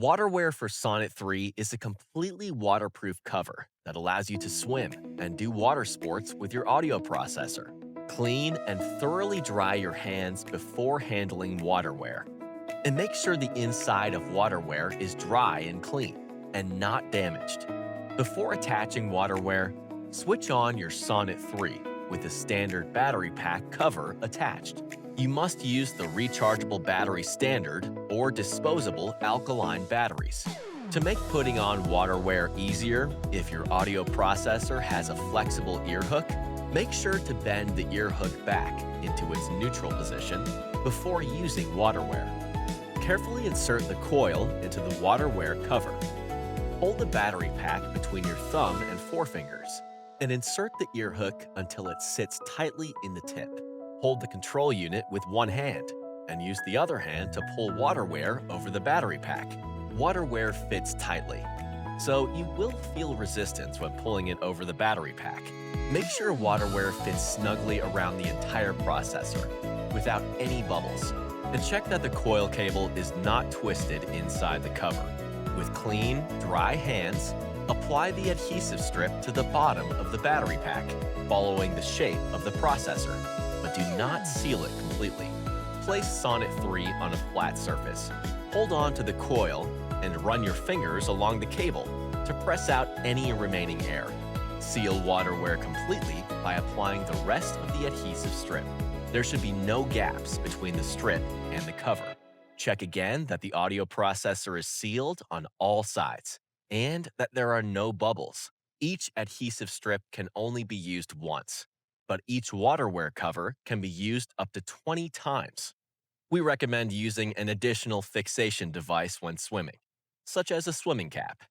WaterWear for Sonnet 3 is a completely waterproof cover that allows you to swim and do water sports with your audio processor. Clean and thoroughly dry your hands before handling WaterWear. And make sure the inside of WaterWear is dry and clean and not damaged. Before attaching WaterWear, switch on your Sonnet 3 with the standard battery pack cover attached. You must use the rechargeable battery standard or disposable alkaline batteries. To make putting on WaterWear easier, if your audio processor has a flexible ear hook, make sure to bend the ear hook back into its neutral position before using WaterWear. Carefully insert the coil into the WaterWear cover. Hold the battery pack between your thumb and forefingers and insert the ear hook until it sits tightly in the tip. Hold the control unit with one hand and use the other hand to pull WaterWear over the battery pack. WaterWear fits tightly, so you will feel resistance when pulling it over the battery pack. Make sure WaterWear fits snugly around the entire processor without any bubbles, and check that the coil cable is not twisted inside the cover. With clean, dry hands, apply the adhesive strip to the bottom of the battery pack, following the shape of the processor, but do not seal it completely. Place Sonnet 3 on a flat surface. Hold on to the coil and run your fingers along the cable to press out any remaining air. Seal WaterWear completely by applying the rest of the adhesive strip. There should be no gaps between the strip and the cover. Check again that the audio processor is sealed on all sides and that there are no bubbles. Each adhesive strip can only be used once, but each WaterWear cover can be used up to 20 times. We recommend using an additional fixation device when swimming, such as a swimming cap.